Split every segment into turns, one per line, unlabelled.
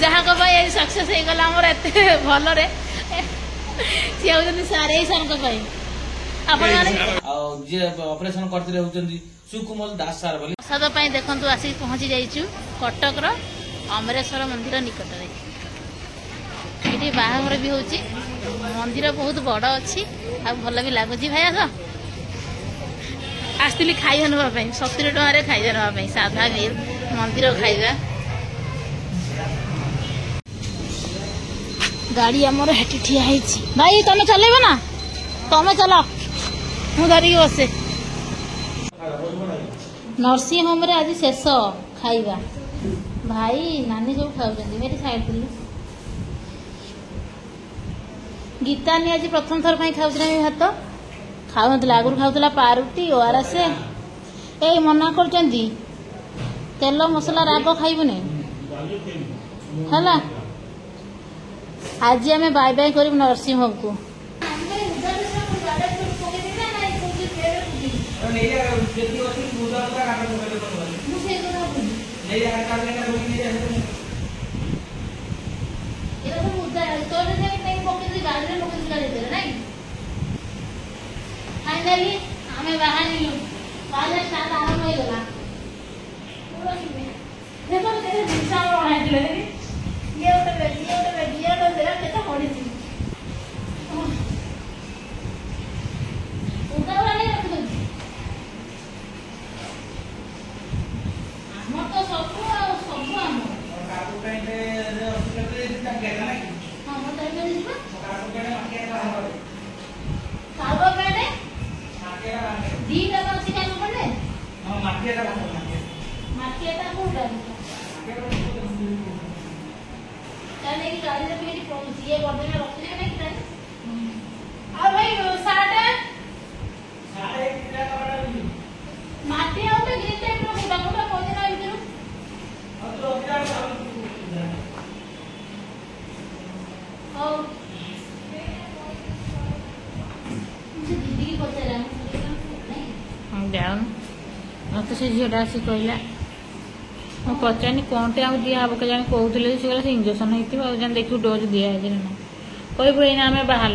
जहाँ सक्सेस हो गला आमर एत भल सी हूँ सारे सर
ऑपरेशन करते होउचंदी सुकुमल दास सर बोली
प्रसाद देखु आसिक पहुँची जाइचु कटक अमरेश्वर मंदिर निकट में ये बाहाघर भी होची मंदिर बहुत बड़ अच्छी आ भल भी लगुच भाई आस आसती खाଇବା नापी 70 टकर खाଇବା नापी साधा मिल मंदिर खाଇବା गाड़ी आमर हेटी ठिया भाई तुम चलेब ना तुम चल मु धरिकी बसे नर्सिंग होम रे आज शेष खाଇବା भाई नानी सब खाऊँ मेरी साइड दिल्ली गीता नहीं आज प्रथम थर खाऊना भात खाऊ आगुरी खाऊला पारुटी ओआरएस ए मना कर तेल मसला राग खाइबुनि है आज आम बाय बाय कर नर्सिंग होम को फाइनली आम बाहर स्टार्ट आरंभ हो गला देखो जिनसा बनाई ये केटा पड़ी आम तो सब आम दीटा अच्छी क्या पड़े माटिया कौटा गाड़ी ये करदे रखी आ भाई साढ़े माटी आ ग्रीन टाइप गोटा गोटा पहुंचे दीदी की पचारा मत से झीटा आसी कहला मुझे पचारनी कौन टे दिहब के जाने कहते सी गला इंजेक्शन होती देखिए डोज दिखाई ना कहबू एना आम बाहर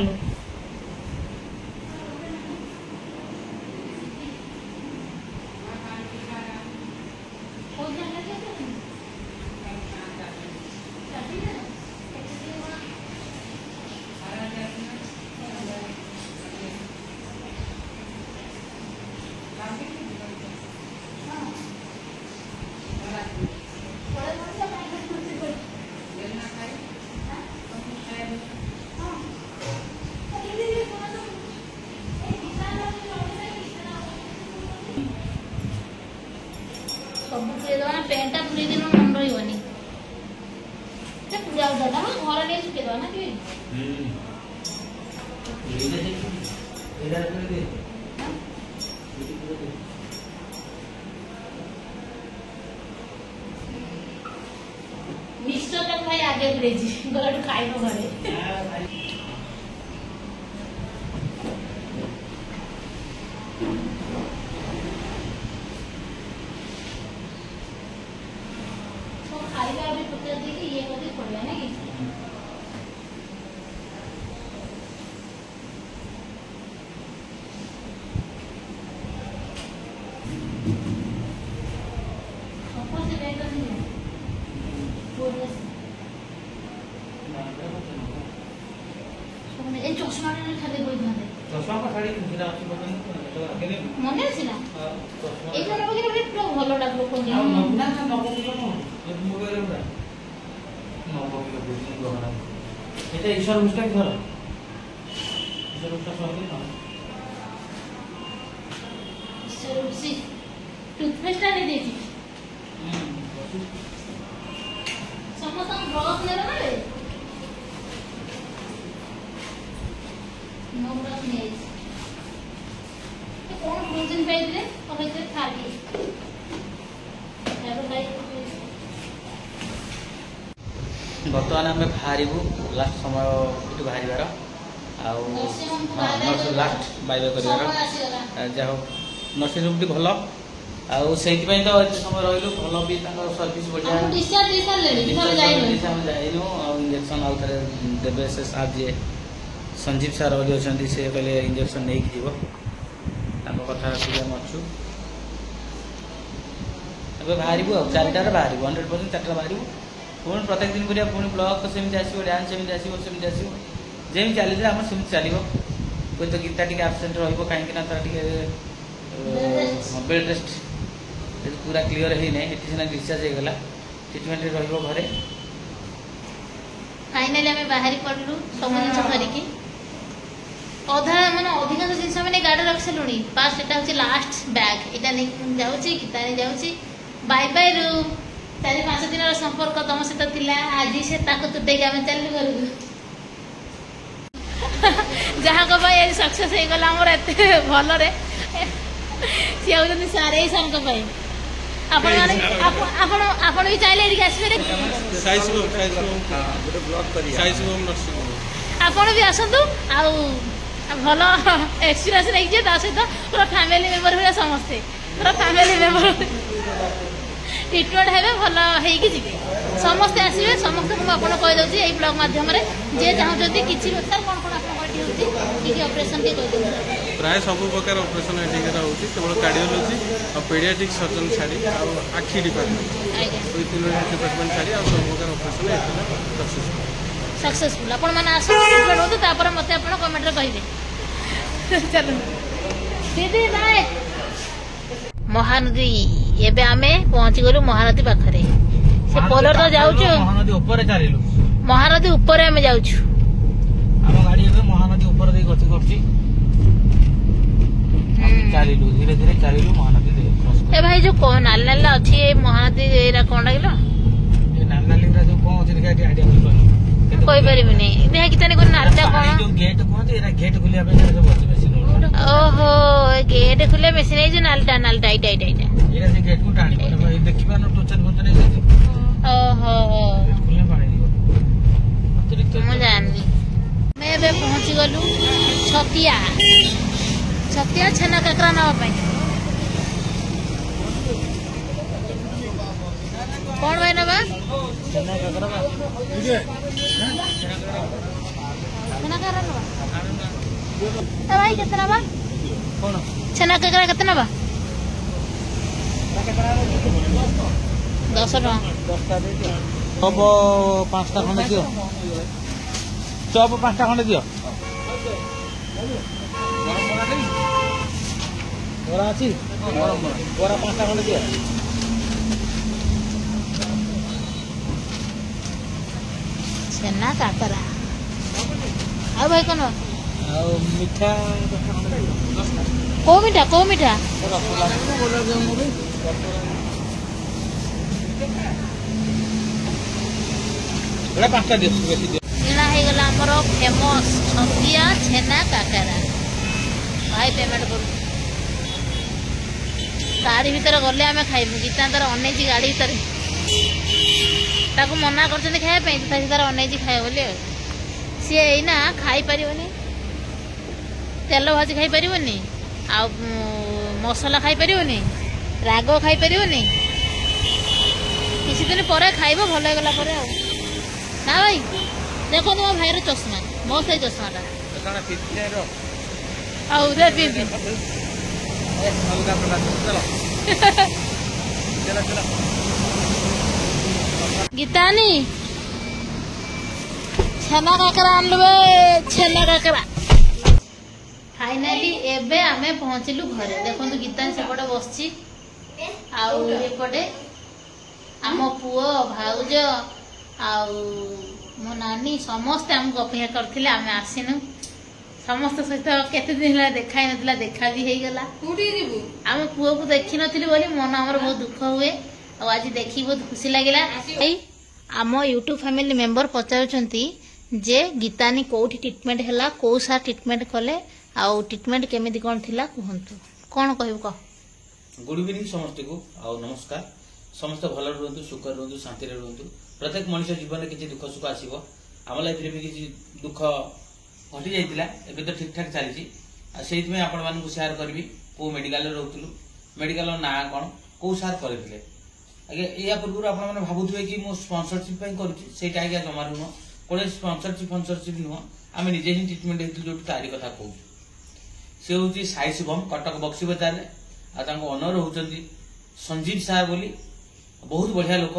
सब पेंटा पूरी दिन मन रही घर नहीं सुखे ना मिस्टर तक भाई आगे गलत खाई घरे चश्मा खाली चश्मा मन अच्छी ना भल टूथपेस्ट समस्त ब्रश ने नो ब्रश नहीं कौन प्रोटीन पाइले कहते खाली
बर्तमान आम बाहर लास्ट समय ये बाहर लास्ट बाय बाय कर नर्सिंग रूम भल ଆଉ ସେଇଥିପାଇଁ ତ ଏତେ ସମୟ ରହିଲୁ। ଭଲ ବି ତାଙ୍କର ସର୍ଭିସ୍ ବଢ଼ିଆ। ଆମେ ଯାଇନୁ ଆଉ ଇଞ୍ଜେକ୍ସନ୍ ଆଉ ଥରେ ଦେବେ। ସେ ସାର୍ ଯିଏ ସଞ୍ଜୀବ ସାର୍ ବୋଲି ଅଛନ୍ତି ସେ କହିଲେ ଇଞ୍ଜେକ୍ସନ୍ ନେଇକି ଯିବ। ତାଙ୍କ କଥା ରଖିକି ଆମେ ଅଛୁ। ଏବେ ବାହାରିବୁ ଆଉ 4টাରେ ବାହାରିବୁ 100% 4ଟା ବାହାରିବୁ। ପୁଣି ପ୍ରତ୍ୟେକ ଦିନ କରିବା ପୁଣି ବ୍ଲକ୍ ସେମିତି ଆସିବ, ଡ୍ୟାନ୍ସ ସେମିତି ଆସିବ, ସେମିତି ଆସିବ। ଯେମିତି ଚାଲିଥିଲା ଆମର ସେମିତି ଚାଲିବ। ହୁଏତ ଗୀତା ଟିକେ ଆବସେଣ୍ଟ ରହିବ କାହିଁକିନା ତାର ଟିକେ ବେଡ୍ ରେଷ୍ଟ पूरा क्लियर है नहीं। एटी सिना डिस्चार्ज हो गला ट्रीटमेंट रहिबो घरे।
फाइनली हमें बाहरी पड़लु सब जिन धरिकी अधा माने अधिकांश जिनस मैंने गाड़ी रख सारूँ। फास्ट एटा होची लास्ट बैग एटा नहीं जाऊँगी गीता नहीं जाऊँगी। बाय बाय रू 4-5 दिन संपर्क तुम सहित थिला आज से ताको तुटेकी आम चलू घर जहाँ को सक्सेस हो गला मोर एत भल सी होती सारे सार आपण भी चाहिए आपण भी आसतु भल एक्सपीरियंस नहीं सहित पूरा फैमिली मेंबर हुए समस्ते पूरा फैमिली मेंबर ट्रिटमेंट है भल होगी समस्ते आसवे समस्त मुझे कहीदे यही ब्लॉग मध्यम जे चाहते किसी सर कौन कौन ऑपरेशन के
प्राय सब प्रकार ऑपरेशन होती केवल कार्डियोलॉजी और पीडियाट्रिक सर्जन छाड़ी आखि डिपार्टमेंट डिपार्टमेंट छाड़ी सब प्रकार ऑपरेशन
सक्सेसफुल आपण मैंने आस ट्रिटमेंट हो मत कमेंट कहे चलो दीदी बाय। महानदी एबे आमे पहुंची गलु महानदी पाखरे से पोलर तो जाउछु
महानदी ऊपर चालिलु
महानदी ऊपर आमे जाउछु
हम गाड़ी एबे महानदी ऊपर दे गति करछि चालिलु धीरे धीरे चालिलु महानदी दे
ए भाई जो को नाल नाल अछि ए महानदी एरा कोन लागिलो
ए नाल नाल रा जो कोन अछि गाड़ी आइडिया
कोई परिबि नै देह कि तने को नालटा कोन
जो गेट कोन एरा गेट खुलिया पे जो बस मशीन
ओहो गेट खुले मशीन है जो नालटा नालटा इटा इटा इटा
एरा से गेट को टाणी भाई देखि पानो टोचन बोचन है
ओहो
गेट खुले पानी दियो अतिरिक्त
म जाननी मैं एबे पहुंची गलु छतिया छतिया छेना काकरा नवा पाई कौन भाई नवा
छेना काकरा
छेना काकरा नवा ए भाई कितना बा
कौन
छेना काकरा कितना बा 10 टका
10टा दे दियो अब 5टा खंडे दियो चप 5टा खंडे दियो बोरा अछि बोरा 5टा खंडे दियो
छेना काकरा आ भाई कोन
मिठा
को मीठा
बड़ा 5टा दियो बेसी दियो
इना हे गला हमरो फेमस छतिया छेना काकरा भाई पेमेंट करू गाड़ी भीतर गले आमे खाइबु गीता तर अनेजी गाड़ी भीतर ताको मना करछन खाए पे तर अनेजी खाए बोले सी एना खाई परिबनी तेल भाजी खाई परिबनी आ मसला खाई परिबनी राग खाई परिबनी किसी दिन पर खाइबो भल हो गला परे ना भाई देखो तुम भाई चश्मा मो से चश्माटा गीतानी छेना काकरा आनलुबे छेना काकरा फाइनाली एबे आमे पहुंचलु घरे देखो गीतानी सेपटे बसची आउ एपटे आम पुओ भाउज आउ मो नानी समस्ते आमको अपेक्षा करथिले आमे आसिनु समस्त सहित केते दिन ला देखाई नथिला देखा भी हेई गला आम पुओ को देखि नथिली बोली मन हमर बहुत दुख हुए आ आज देखी बहुत खुशी लागिला आम यूट्यूब फैमिली मेंबर पचारुचंती जे गीतानी कोठी ट्रीटमेंट हला को सा ट्रीटमेंट कले आउ ट्रीटमेंट केमिति कोन थिला कहंतु कोन कहबो क
गुड इवनिंग समस्त को आउ नमस्कार समस्त भल रहंतु सुख रहंतु शांति रहंतु प्रत्येक मनुष्य जीवन में किसी दुख सुख आसीबो आम लाइफ रे भी किसी दुख घटी जाइतिला एबे तो ठीक ठाक चली आ सेहित में आपण मानकु शेयर करबी को मेडिकल रे रहउतलु मेडिकल ना कोन କୋଉ ସାର୍ କରିଥିଲେ ଆଜ୍ଞା ଏହା ପୂର୍ବରୁ ଆପଣମାନେ ଭାବୁଥିବେ କି ମୁଁ ସ୍ପନ୍ସରସିପ୍ ପାଇଁ କରୁଛି ସେଇଟା ଆଜ୍ଞା ଜମାରୁ ନୁହଁ କୋଉଠି ସ୍ପନ୍ସରସିପ୍ ନୁହଁ ଆମେ ନିଜେ ହିଁ ଟ୍ରିଟମେଣ୍ଟ ହେଇଥିଲୁ ଯୋଉଠି ତାରି କଥା କହୁଛୁ ସେ ହେଉଛି ସାଇ ଶିବମ କଟକ ବକ୍ସି ବଜାରରେ ଆଉ ତାଙ୍କ ଅନର ହଉଛନ୍ତି ସଞ୍ଜୀବ ସାର୍ ବୋଲି ବହୁତ ବଢିଆ ଲୋକ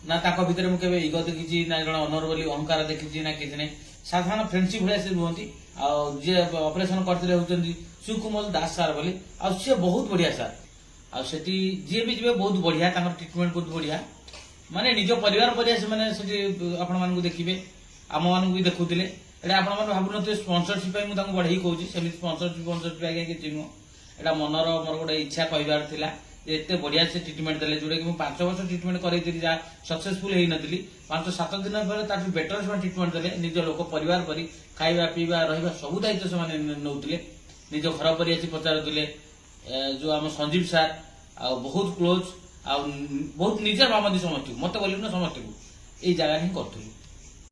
ନା ତାଙ୍କ ଭିତରେ ମୁଁ କେବେ ଇଗୋ ଦେଖିଛି ନା ଜଣେ ଅନର ବୋଲି ଅହଙ୍କାର ଦେଖିଛି ନା କିଛି ନାହିଁ ସାଧାରଣ ଫ୍ରେଣ୍ଡସିପ୍ ଭଳିଆ ସେ ରୁହନ୍ତି ଆଉ ଯିଏ ଅପରେସନ କରିଥିଲେ ହଉଛନ୍ତି ସୁକୁମଲ ଦାସ ସାର୍ ବୋଲି ଆଉ ସିଏ ବହୁତ ବଢିଆ ସାର୍ ଆଉ ସେଠି ଯିଏ ବି ଯିବେ ବହୁତ ବଢିଆ ତାଙ୍କର ଟ୍ରିଟମେଣ୍ଟ ବହୁତ ବଢିଆ ମାନେ ନିଜ ପରିବାର ପରିଆ ସେମାନେ ସେଠି ଆପଣମାନଙ୍କୁ ଦେଖିବେ ଆମମାନଙ୍କୁ ବି ଦେଖୁଥିଲେ ଏଇଟା ଆପଣମାନେ ଭାବୁନଥିବେ ସ୍ପନ୍ସରସିପ୍ ପାଇଁ ମୁଁ ତାଙ୍କୁ ବଢେଇ କହୁଛି ସେମିତି ସ୍ପନ୍ସରସିପ୍ ଆଜ୍ଞା କିଛି ନୁହଁ ଏଇଟା ମନର ମୋର ଗୋଟେ ଇଚ୍ଛା କହିବାର ଥିଲା ଯେ ଏତେ ବଢିଆ ସେ ଟ୍ରିଟମେଣ୍ଟ ଦେଲେ ଯୋଉଟା କି ମୁଁ 5 ବର୍ଷ ଟ୍ରିଟମେଣ୍ଟ କରିଥିଲି ଯାହା ସକ୍ସେସଫୁଲ ହେଇନଥିଲି 5-7 ଦିନ ପରେ ତାଠୁ ବେଟର ସେମାନେ ଟ୍ରିଟମେଣ୍ଟ ଦେଲେ ନିଜ ଲୋକ ପରିବାର ପରି ଖାଇବା ପିଇବା ରହିବା ସବୁ ଦାୟିତ୍ୱ ସେମାନେ ନେଉଥିଲେ ନିଜ ଘର ପରି ଆସି ପଚାରୁଥିଲେ ଯୋଉ ଆମ ସଞ୍ଜୀବ ସାର୍ ଆଉ ବହୁତ କ୍ଲୋଜ ଆଉ ବହୁତ ନିଜର ଭାବନ୍ତି ସମସ୍ତଙ୍କୁ ମତେ ବୋଲି ନା ସମସ୍ତଙ୍କୁ ଏଇ ଜାଗା ହିଁ କରୁଥିଲୁ।